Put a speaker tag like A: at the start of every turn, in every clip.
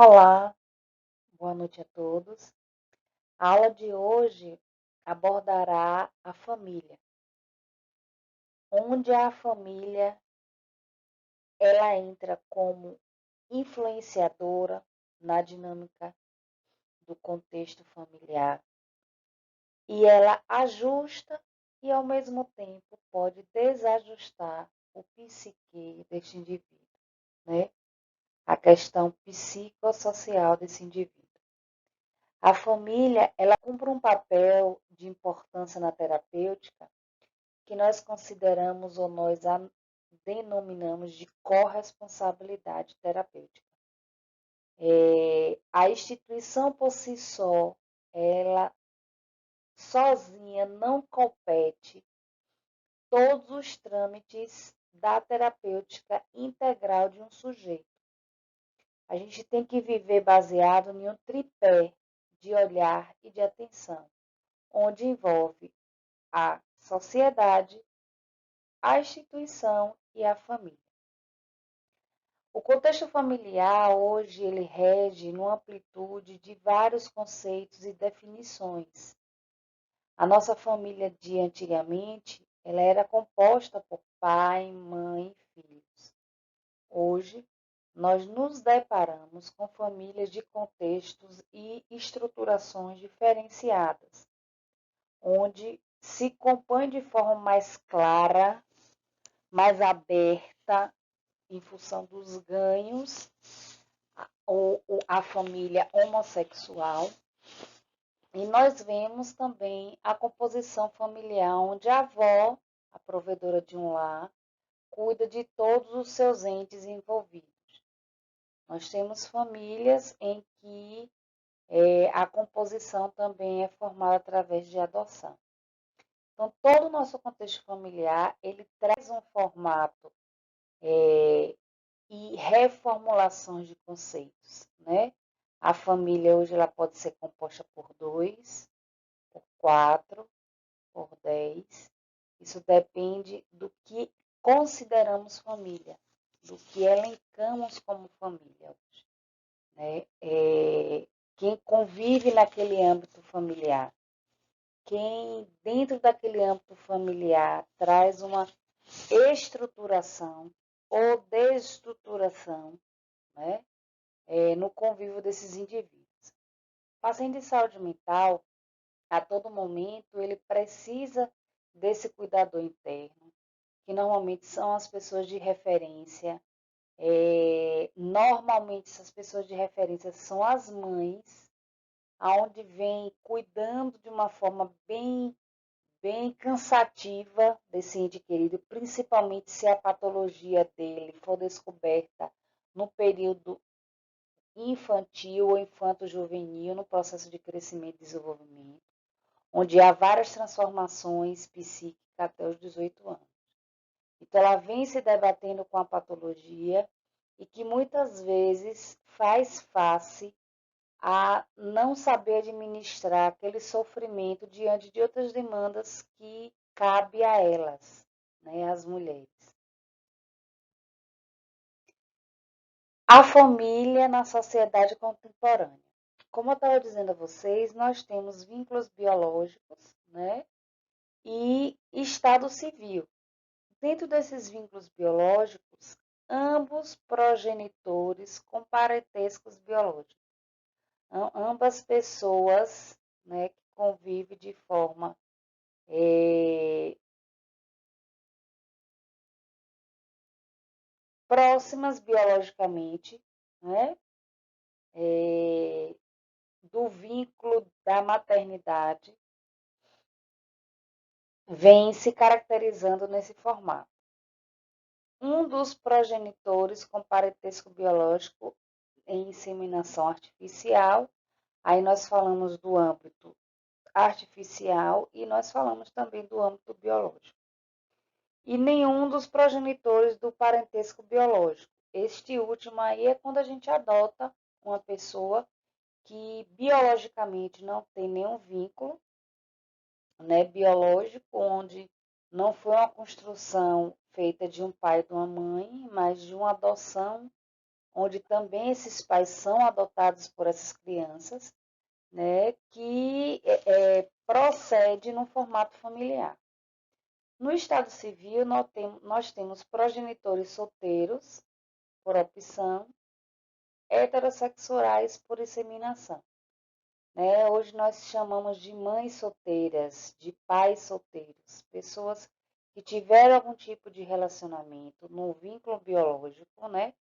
A: Olá, boa noite a todos. A aula de hoje abordará a família, onde a família ela entra como influenciadora na dinâmica do contexto familiar e ela ajusta e ao mesmo tempo pode desajustar o psique deste indivíduo, né? A questão psicossocial desse indivíduo. A família, ela cumpre um papel de importância na terapêutica que nós consideramos ou nós denominamos de corresponsabilidade terapêutica. A instituição por si só, ela sozinha não compete todos os trâmites da terapêutica integral de um sujeito. A gente tem que viver baseado em um tripé de olhar e de atenção, onde envolve a sociedade, a instituição e a família. O contexto familiar hoje ele rege numa amplitude de vários conceitos e definições. A nossa família de antigamente, ela era composta por pai, mãe e filhos. Hoje, nós nos deparamos com famílias de contextos e estruturações diferenciadas, onde se compõe de forma mais clara, mais aberta, em função dos ganhos, ou a família homossexual. E nós vemos também a composição familiar, onde a avó, a provedora de um lar, cuida de todos os seus entes envolvidos. Nós temos famílias em que a composição também é formada através de adoção. Então, todo o nosso contexto familiar, ele traz um formato e reformulações de conceitos, né? A família hoje ela pode ser composta por 2, por 4, por 10. Isso depende do que consideramos família, do que elencamos como família hoje, né? Quem convive naquele âmbito familiar, quem dentro daquele âmbito familiar traz uma estruturação ou desestruturação, né? No convívio desses indivíduos. O paciente de saúde mental, a todo momento, ele precisa desse cuidador interno, que normalmente são as pessoas de referência. Normalmente, essas pessoas de referência são as mães, aonde vem cuidando de uma forma bem cansativa desse ente querido, principalmente se a patologia dele for descoberta no período infantil ou infanto-juvenil, no processo de crescimento e desenvolvimento, onde há várias transformações psíquicas até os 18 anos. Então, ela vem se debatendo com a patologia e que muitas vezes faz face a não saber administrar aquele sofrimento diante de outras demandas que cabe a elas, né, as mulheres. A família na sociedade contemporânea. Como eu estava dizendo a vocês, nós temos vínculos biológicos, né, e estado civil. Dentro desses vínculos biológicos, ambos progenitores com parentescos biológicos. Ambas pessoas, né, que convivem de forma próximas biologicamente, né, do vínculo da maternidade, vem se caracterizando nesse formato. Um dos progenitores com parentesco biológico em inseminação artificial, aí nós falamos do âmbito artificial e nós falamos também do âmbito biológico. E nenhum dos progenitores do parentesco biológico. Este último aí é quando a gente adota uma pessoa que biologicamente não tem nenhum vínculo, né, biológico, onde não foi uma construção feita de um pai e de uma mãe, mas de uma adoção, onde também esses pais são adotados por essas crianças, né, que procede no formato familiar. No Estado Civil, nós temos progenitores solteiros, por opção, heterossexuais por inseminação. Né? Hoje nós chamamos de mães solteiras, de pais solteiros, pessoas que tiveram algum tipo de relacionamento no vínculo biológico, né?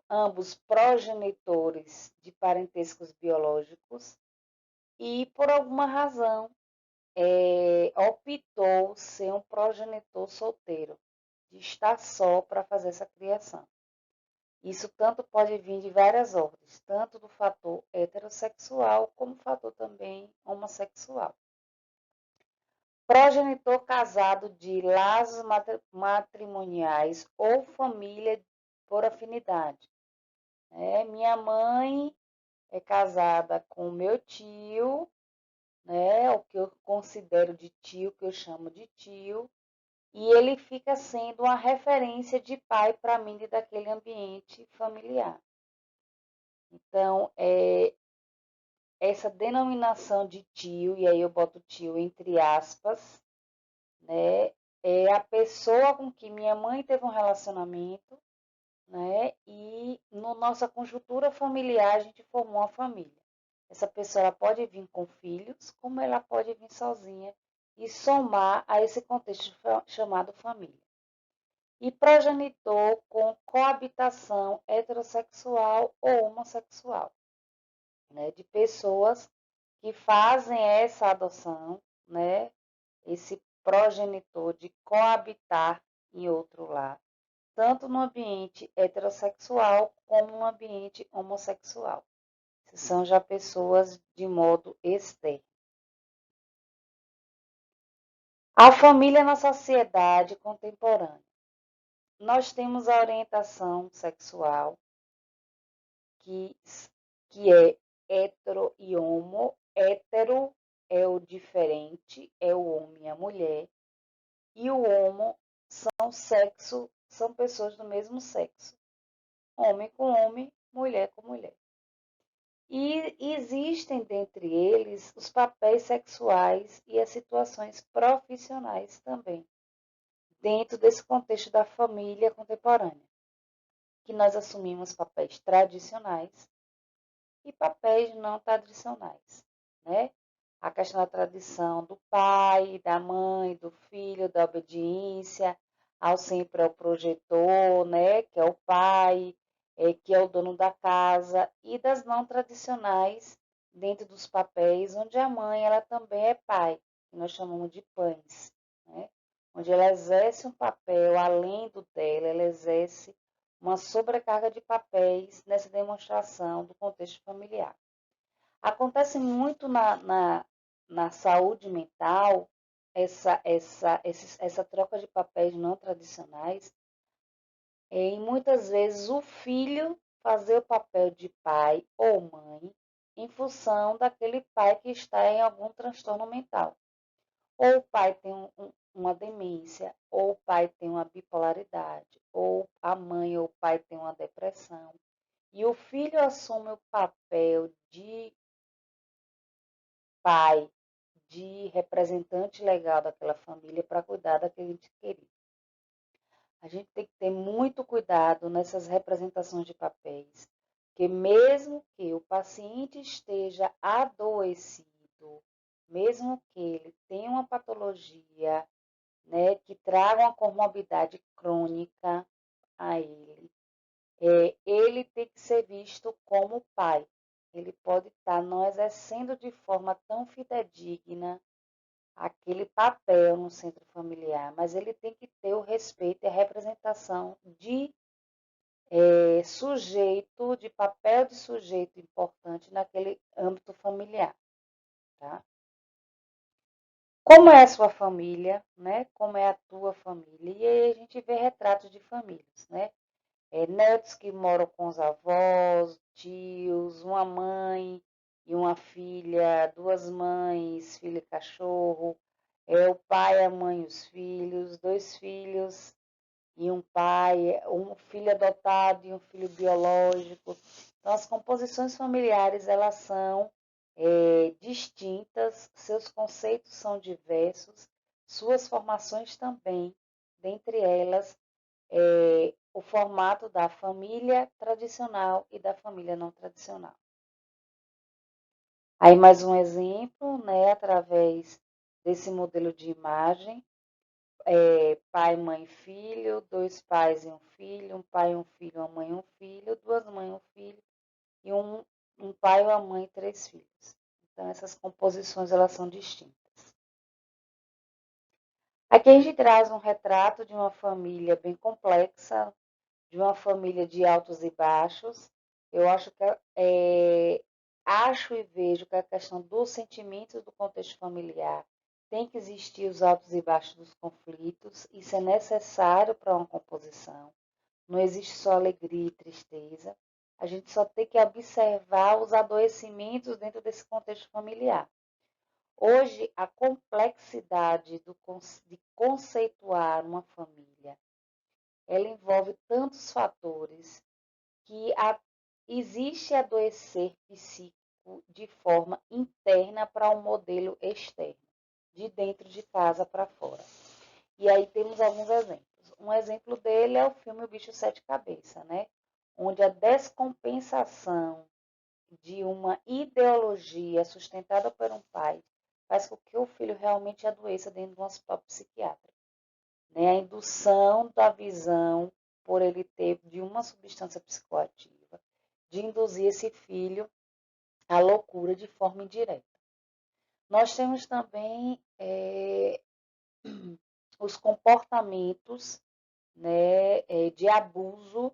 A: Ambos progenitores de parentescos biológicos, e por alguma razão optou ser um progenitor solteiro, de estar só para fazer essa criação. Isso tanto pode vir de várias ordens, tanto do fator heterossexual como fator também homossexual. Progenitor casado de laços matrimoniais ou família por afinidade. Minha mãe é casada com meu tio, né, o que eu considero de tio, que eu chamo de tio, e ele fica sendo uma referência de pai para mim daquele ambiente familiar. Então, essa denominação de tio, e aí eu boto tio entre aspas, né, é a pessoa com que minha mãe teve um relacionamento, né, e na nossa conjuntura familiar a gente formou uma família. Essa pessoa ela pode vir com filhos, como ela pode vir sozinha e somar a esse contexto chamado família. E progenitor com coabitação heterossexual ou homossexual, né, de pessoas que fazem essa adoção, né, esse progenitor de coabitar em outro lar, tanto no ambiente heterossexual como no ambiente homossexual. São já pessoas de modo externo. A família na sociedade contemporânea. Nós temos a orientação sexual, que é hetero e homo. Hetero é o diferente, é o homem e a mulher. E o homo são pessoas do mesmo sexo. Homem com homem, mulher com mulher. E existem dentre eles os papéis sexuais e as situações profissionais também, dentro desse contexto da família contemporânea, que nós assumimos papéis tradicionais e papéis não tradicionais, né? A questão da tradição do pai, da mãe, do filho, da obediência, ao sempre ao projetor, né? Que é o pai, que é o dono da casa, e das não tradicionais, dentro dos papéis, onde a mãe ela também é pai, que nós chamamos de pães, né? Onde ela exerce um papel além do dela, ela exerce uma sobrecarga de papéis nessa demonstração do contexto familiar. Acontece muito na saúde mental essa troca de papéis não tradicionais, e muitas vezes o filho fazer o papel de pai ou mãe em função daquele pai que está em algum transtorno mental. Ou o pai tem uma demência, ou o pai tem uma bipolaridade, ou a mãe ou o pai tem uma depressão. E o filho assume o papel de pai, de representante legal daquela família para cuidar daquele ente querido. A gente tem que ter muito cuidado nessas representações de papéis, porque mesmo que o paciente esteja adoecido, mesmo que ele tenha uma patologia, né, que traga uma comorbidade crônica a ele, ele tem que ser visto como pai. Ele pode estar não exercendo de forma tão fidedigna aquele papel no centro familiar, mas ele tem que ter o respeito e a representação de sujeito, de papel de sujeito importante naquele âmbito familiar. Tá? Como é a sua família, né? Como é a tua família? E aí a gente vê retratos de famílias, né? Netos que moram com os avós, tios, uma mãe e uma filha, duas mães, filho e cachorro, o pai, a mãe e os filhos, dois filhos e um pai, um filho adotado e um filho biológico. Então, as composições familiares, elas são distintas, seus conceitos são diversos, suas formações também, dentre elas, o formato da família tradicional e da família não tradicional. Aí mais um exemplo, né, através desse modelo de imagem, pai, mãe, filho, dois pais e um pai, um filho, uma mãe, um filho, duas mães, um filho, e um pai, uma mãe e três filhos. Então, essas composições, elas são distintas. Aqui a gente traz um retrato de uma família bem complexa, de uma família de altos e baixos. Eu acho e vejo que a questão dos sentimentos do contexto familiar tem que existir os altos e baixos dos conflitos. Isso é necessário para uma composição. Não existe só alegria e tristeza. A gente só tem que observar os adoecimentos dentro desse contexto familiar. Hoje, a complexidade de conceituar uma família, ela envolve tantos fatores que existe adoecer psíquico de forma interna para um modelo externo, de dentro de casa para fora. E aí temos alguns exemplos. Um exemplo dele é o filme O Bicho Sete Cabeças, né? Onde a descompensação de uma ideologia sustentada por um pai faz com que o filho realmente adoeça dentro de um hospital psiquiátrico. Né? A indução da visão por ele ter de uma substância psicoativa, de induzir esse filho à loucura de forma indireta. Nós temos também os comportamentos, né, de abuso,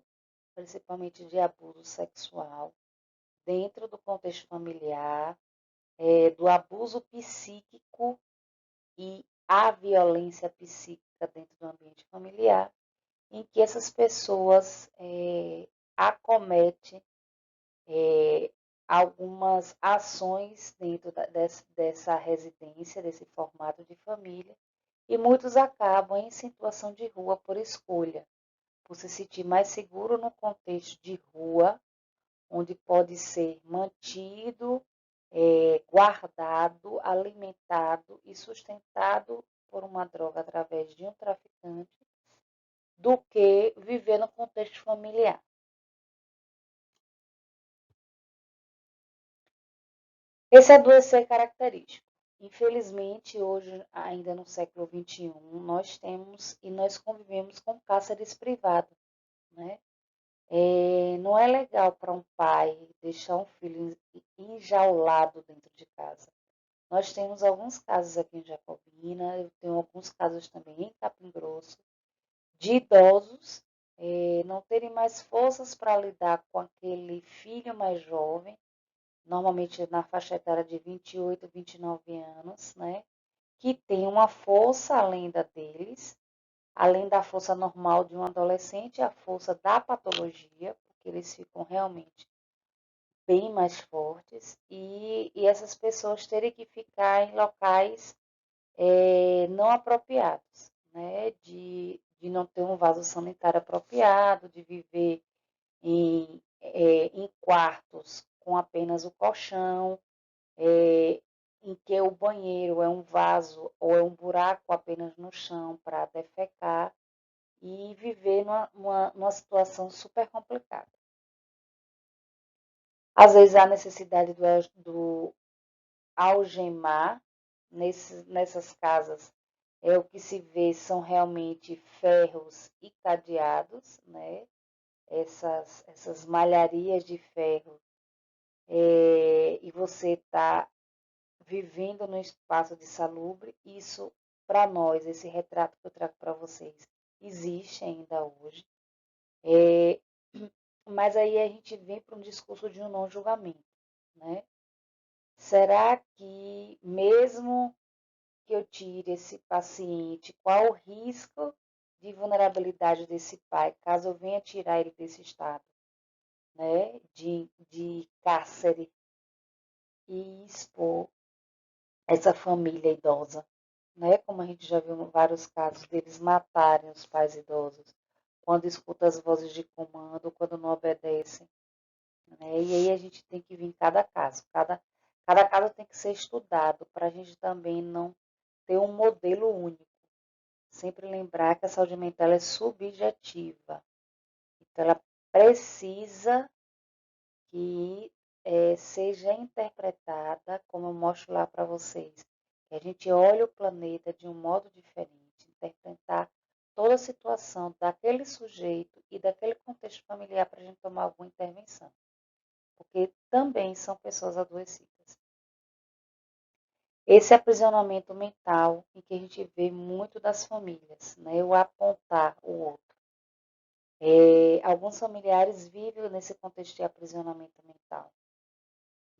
A: principalmente de abuso sexual, dentro do contexto familiar, do abuso psíquico e a violência psíquica dentro do ambiente familiar, em que essas pessoas acometem algumas ações dentro dessa residência, desse formato de família, e muitos acabam em situação de rua por escolha, por se sentir mais seguro no contexto de rua, onde pode ser mantido, guardado, alimentado e sustentado por uma droga através de um traficante, do que viver no contexto familiar. Esse adoecer característico. Infelizmente, hoje, ainda no século XXI, nós temos e nós convivemos com cárceres privados, né? Não é legal para um pai deixar um filho enjaulado dentro de casa. Nós temos alguns casos aqui em Jacobina, eu tenho alguns casos também em Capim Grosso, de idosos não terem mais forças para lidar com aquele filho mais jovem, normalmente na faixa etária de 28, 29 anos, né? Que tem uma força além da deles, além da força normal de um adolescente, a força da patologia, porque eles ficam realmente bem mais fortes, e essas pessoas terem que ficar em locais não apropriados, né? De não ter um vaso sanitário apropriado, de viver em quartos com apenas o colchão, em que o banheiro é um vaso ou é um buraco apenas no chão para defecar, e viver numa situação super complicada. Às vezes há necessidade do algemar nessas casas. O que se vê são realmente ferros e cadeados, né? Essas malharias de ferro, e você está vivendo no espaço de salubre. Isso, para nós, esse retrato que eu trago para vocês, existe ainda hoje. Mas aí a gente vem para um discurso de um não julgamento, né? Será que, mesmo que eu tire esse paciente, qual o risco de vulnerabilidade desse pai, caso eu venha tirar ele desse estado, né, de cárcere, e expor essa família idosa, né, como a gente já viu em vários casos deles matarem os pais idosos, quando escuta as vozes de comando, quando não obedecem, né? E aí a gente tem que vir em cada caso. Cada caso tem que ser estudado para a gente também não ter um modelo único. Sempre lembrar que a saúde mental é subjetiva. Então, ela precisa que seja interpretada, como eu mostro lá para vocês, que a gente olhe o planeta de um modo diferente, interpretar toda a situação daquele sujeito e daquele contexto familiar para a gente tomar alguma intervenção, porque também são pessoas adoecidas. Esse aprisionamento mental em que a gente vê muito das famílias, né? O apontar o outro. Alguns familiares vivem nesse contexto de aprisionamento mental,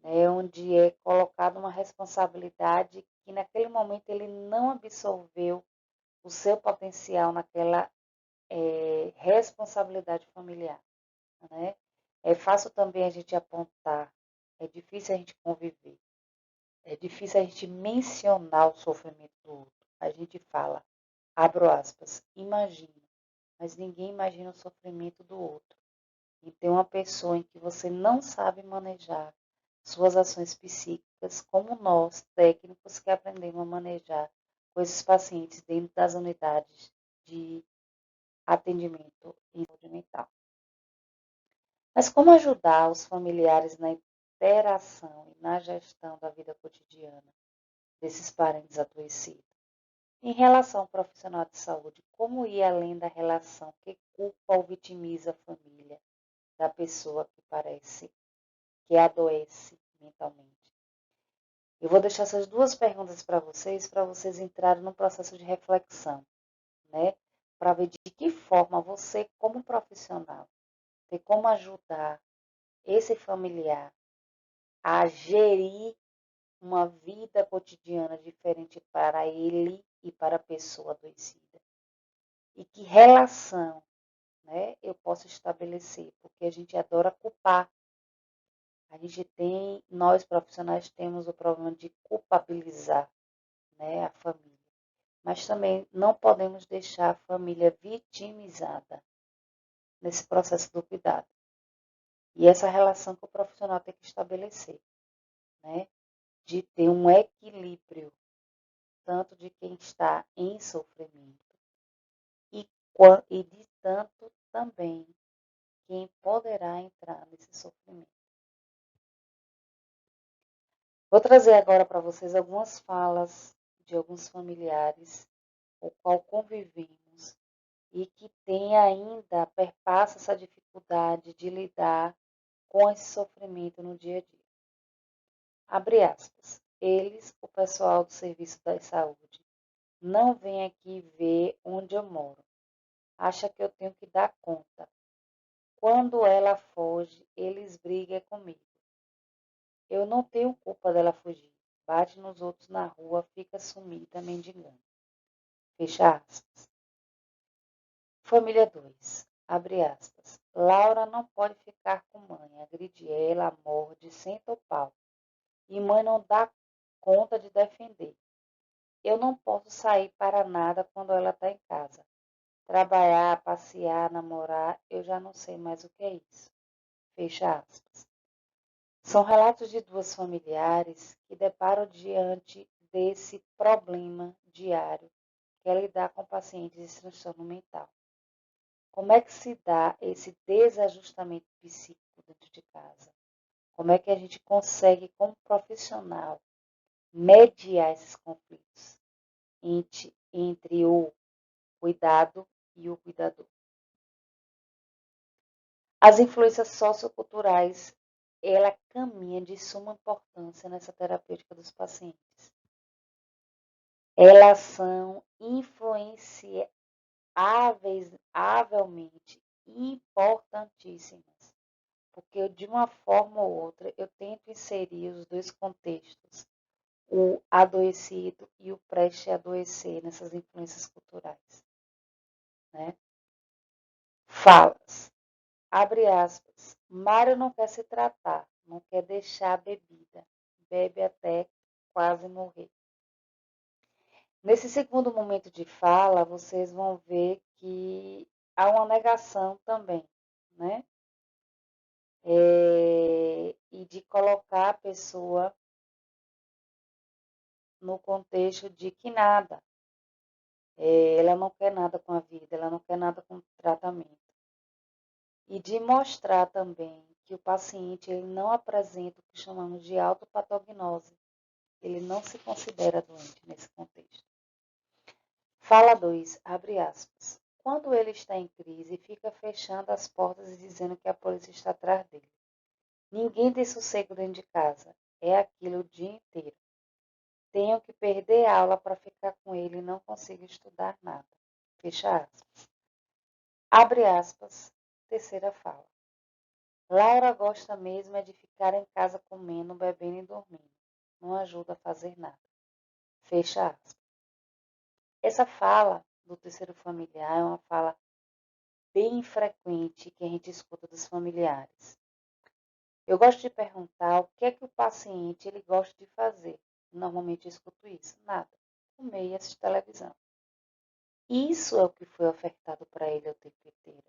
A: né? Onde é colocada uma responsabilidade que naquele momento ele não absorveu o seu potencial naquela responsabilidade familiar, né? É fácil também a gente apontar, é difícil a gente conviver. É difícil a gente mencionar o sofrimento do outro. A gente fala, abro aspas, imagina, mas ninguém imagina o sofrimento do outro. E tem uma pessoa em que você não sabe manejar suas ações psíquicas, como nós, técnicos, que aprendemos a manejar com esses pacientes dentro das unidades de atendimento em saúde mental. Mas como ajudar os familiares na interação e na gestão da vida cotidiana desses parentes adoecidos? Em relação ao profissional de saúde, como ir além da relação que culpa ou vitimiza a família da pessoa que parece que adoece mentalmente? Eu vou deixar essas duas perguntas para vocês entrarem num processo de reflexão, né? Para ver de que forma você, como profissional, tem como ajudar esse familiar a gerir uma vida cotidiana diferente para ele e para a pessoa adoecida. E que relação, né, eu posso estabelecer, porque a gente adora culpar. Nós profissionais temos o problema de culpabilizar, né, a família. Mas também não podemos deixar a família vitimizada nesse processo do cuidado. E essa relação que o profissional tem que estabelecer, né, de ter um equilíbrio, tanto de quem está em sofrimento e de tanto também quem poderá entrar nesse sofrimento. Vou trazer agora para vocês algumas falas de alguns familiares com o qual convivemos e que tem ainda, perpassa essa dificuldade de lidar com esse sofrimento no dia a dia. Abre aspas. Eles, o pessoal do serviço da saúde, não vem aqui ver onde eu moro. Acha que eu tenho que dar conta. Quando ela foge, eles brigam comigo. Eu não tenho culpa dela fugir. Bate nos outros na rua, fica sumida, mendigando. Fecha aspas. Família 2. Abre aspas. Laura não pode ficar com mãe. Agride ela, morde, senta o pau. E mãe não dá conta de defender. Eu não posso sair para nada quando ela está em casa. Trabalhar, passear, namorar, eu já não sei mais o que é isso. Fecha aspas. São relatos de duas familiares que deparam diante desse problema diário, que é lidar com pacientes de transtorno mental. Como é que se dá esse desajustamento psíquico dentro de casa? Como é que a gente consegue, como profissional, mediar esses conflitos entre o cuidado e o cuidador? As influências socioculturais, ela caminha de suma importância nessa terapêutica dos pacientes. Elas são influenciavelmente importantíssimas, porque eu, de uma forma ou outra, eu tento inserir os dois contextos, o adoecido e o prestes a adoecer nessas influências culturais, né? Falas, abre aspas, Mário não quer se tratar, não quer deixar a bebida, bebe até quase morrer. Nesse segundo momento de fala, vocês vão ver que há uma negação também, né? E de colocar a pessoa no contexto de que nada, ela não quer nada com a vida, ela não quer nada com o tratamento. E de mostrar também que o paciente ele não apresenta o que chamamos de autopatognose. Ele não se considera doente nesse contexto. Fala 2, abre aspas. Quando ele está em crise, fica fechando as portas e dizendo que a polícia está atrás dele. Ninguém tem sossego dentro de casa. É aquilo o dia inteiro. Tenho que perder a aula para ficar com ele e não consigo estudar nada. Fecha aspas. Abre aspas. Terceira fala. Laura gosta mesmo é de ficar em casa comendo, bebendo e dormindo. Não ajuda a fazer nada. Fecha aspas. Essa fala do terceiro familiar é uma fala bem frequente que a gente escuta dos familiares. Eu gosto de perguntar o que é que o paciente ele gosta de fazer. Normalmente eu escuto isso. Nada. Comer e assistir televisão. Isso é o que foi ofertado para ele o tempo inteiro.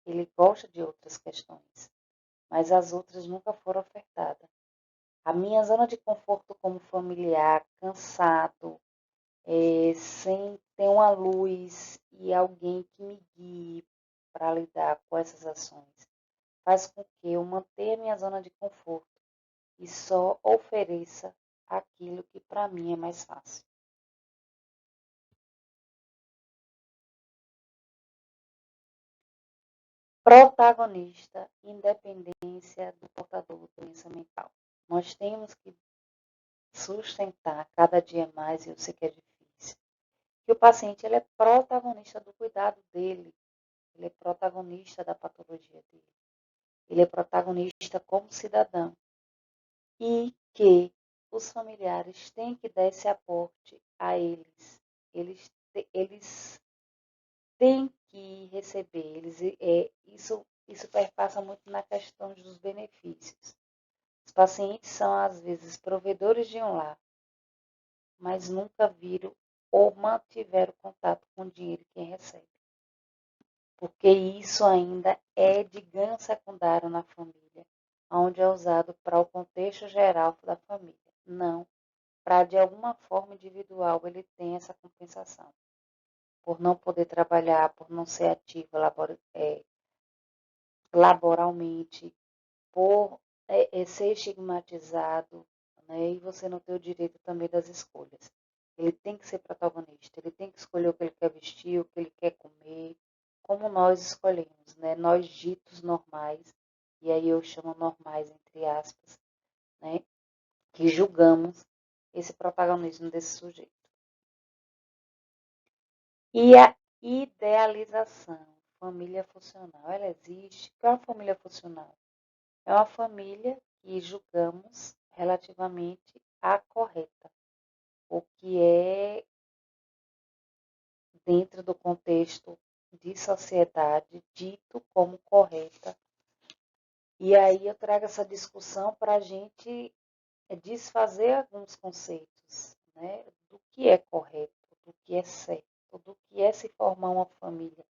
A: Ele gosta de outras questões, mas as outras nunca foram ofertadas. A minha zona de conforto como familiar, cansado, sem ter uma luz e alguém que me guie para lidar com essas ações, faz com que eu mantenha a minha zona de conforto e só ofereça aquilo que para mim é mais fácil. Protagonista, independência do portador da doença mental. Nós temos que sustentar cada dia mais, e eu sei que é difícil, que o paciente ele é protagonista do cuidado dele, ele é protagonista da patologia dele, ele é protagonista como cidadão, e que os familiares têm que dar esse aporte a eles. Eles têm que receber, isso perpassa muito na questão dos benefícios. Os pacientes são, às vezes, provedores de um lar, mas nunca viram ou mantiveram contato com o dinheiro que recebe. Porque isso ainda é de ganho secundário na família, onde é usado para o contexto geral da família. Não, para de alguma forma individual ele tem essa compensação. Por não poder trabalhar, por não ser ativo laboralmente, por ser estigmatizado, né? E você não ter o direito também das escolhas. Ele tem que ser protagonista, ele tem que escolher o que ele quer vestir, o que ele quer comer, como nós escolhemos, né? Nós ditos normais, e aí eu chamo normais entre aspas, né? Que julgamos esse protagonismo desse sujeito. E a idealização, família funcional, ela existe? O que é uma família funcional? É uma família que julgamos relativamente à correta, o que é dentro do contexto de sociedade dito como correta. E aí eu trago essa discussão para a gente desfazer alguns conceitos, né, do que é correto, do que é certo, do que é se formar uma família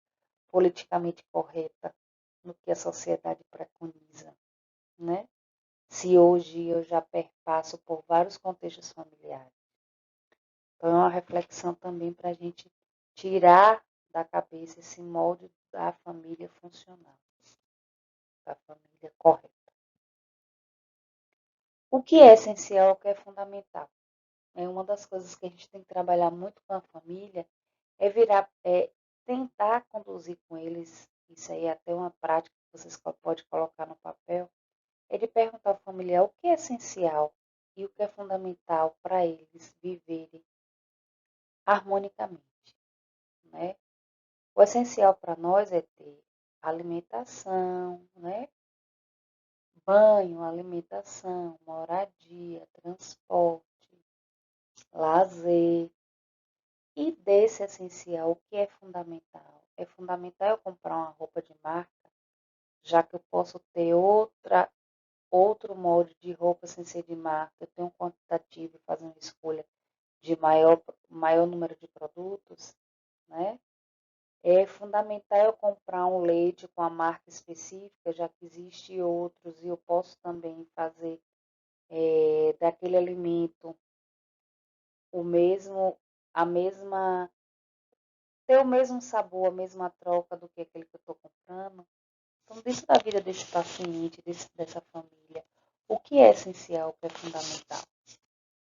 A: politicamente correta, no que a sociedade preconiza, né? Se hoje eu já perpasso por vários contextos familiares. Então, é uma reflexão também para a gente tirar da cabeça esse molde da família funcional, da família correta. O que é essencial, o que é fundamental? É uma das coisas que a gente tem que trabalhar muito com a família, é tentar conduzir com eles, isso aí é até uma prática que vocês podem colocar no papel, é de perguntar ao familiar o que é essencial e o que é fundamental para eles viverem harmonicamente, né? O essencial para nós é ter alimentação, né? Banho, alimentação, moradia, transporte, lazer. E desse essencial, o que é fundamental? É fundamental eu comprar uma roupa de marca, já que eu posso ter outro molde de roupa sem ser de marca, eu tenho um quantitativo e fazer uma escolha de maior número de produtos, né? É fundamental eu comprar um leite com a marca específica, já que existe outros, e eu posso também fazer daquele alimento o mesmo, a mesma, ter o mesmo sabor, a mesma troca do que aquele que eu estou comprando. Então, dentro da vida desse paciente, dessa família, o que é essencial, o que é fundamental.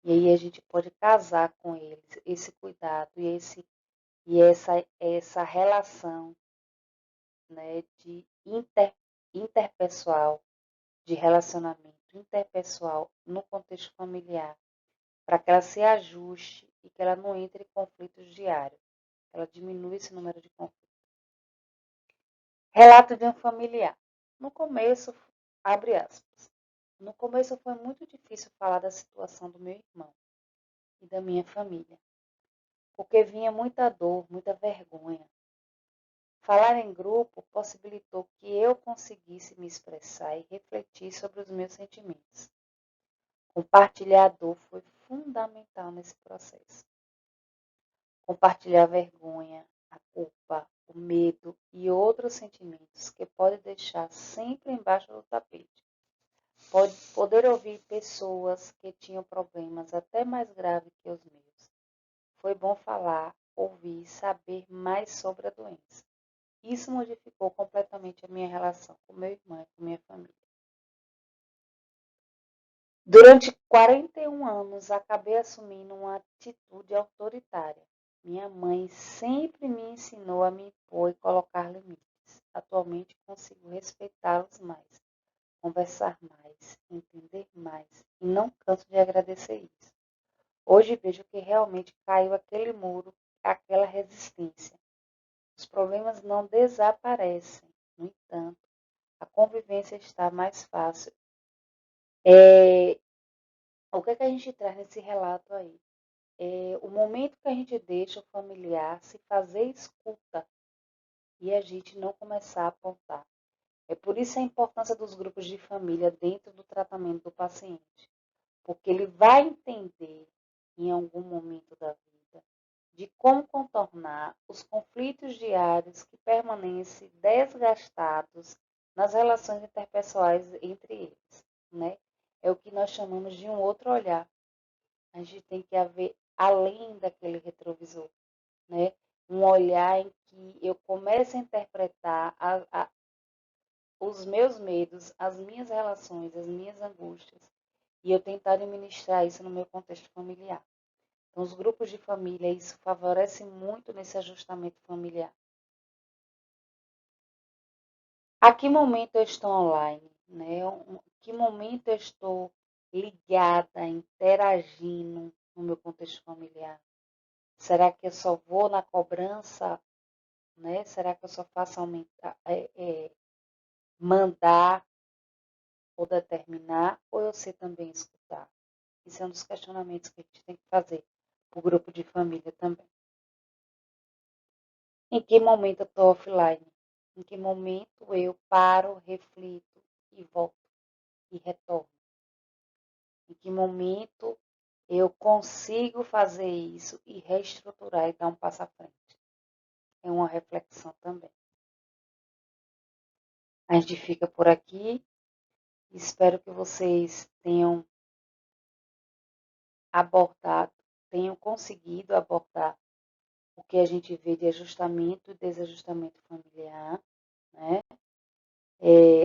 A: E aí a gente pode casar com eles esse cuidado essa relação, né, de interpessoal, de relacionamento interpessoal no contexto familiar, para que ela se ajuste e que ela não entre em conflitos diários, ela diminui esse número de conflitos. Relato de um familiar. No começo, abre aspas, no começo foi muito difícil falar da situação do meu irmão e da minha família, porque vinha muita dor, muita vergonha. Falar em grupo possibilitou que eu conseguisse me expressar e refletir sobre os meus sentimentos. Compartilhar a dor foi fundamental nesse processo. Compartilhar a vergonha, a culpa, o medo e outros sentimentos que pode deixar sempre embaixo do tapete. Pode poder ouvir pessoas que tinham problemas até mais graves que os meus. Foi bom falar, ouvir e saber mais sobre a doença. Isso modificou completamente a minha relação com meu irmão e com minha família. Durante 41 anos, acabei assumindo uma atitude autoritária. Minha mãe sempre me ensinou a me impor e colocar limites. Atualmente consigo respeitá-los mais, conversar mais, entender mais e não canso de agradecer isso. Hoje vejo que realmente caiu aquele muro, aquela resistência. Os problemas não desaparecem, no entanto, a convivência está mais fácil. O que a gente traz nesse relato aí? O momento que a gente deixa o familiar se fazer escuta e a gente não começar a apontar. É por isso a importância dos grupos de família dentro do tratamento do paciente, porque ele vai entender em algum momento da vida de como contornar os conflitos diários que permanecem desgastados nas relações interpessoais entre eles, né? É o que nós chamamos de um outro olhar. A gente tem que haver além daquele retrovisor, né? Um olhar em que eu comece a interpretar os meus medos, as minhas relações, as minhas angústias, e eu tentar administrar isso no meu contexto familiar. Então, os grupos de família, isso favorece muito nesse ajustamento familiar. A que momento eu estou online? Né? Que momento eu estou ligada, interagindo no meu contexto familiar? Será que eu só vou na cobrança? Né? Será que eu só faço aumentar, mandar ou determinar? Ou eu sei também escutar? Isso é um dos questionamentos que a gente tem que fazer para o grupo de família também. Em que momento eu estou offline? Em que momento eu paro, reflito e volto e retorno? Em que momento eu consigo fazer isso e reestruturar e dar um passo à frente? É uma reflexão também. A gente fica por aqui. Espero que vocês tenham abordado, tenham conseguido abordar o que a gente vê de ajustamento e desajustamento familiar, né?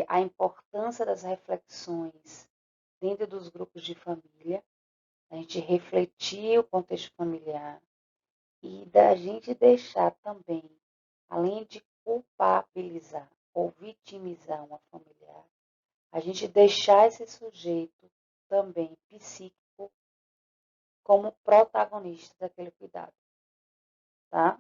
A: A importância das reflexões dentro dos grupos de família, a gente refletir o contexto familiar e da gente deixar também, além de culpabilizar ou vitimizar uma familiar, a gente deixar esse sujeito também psíquico como protagonista daquele cuidado, tá?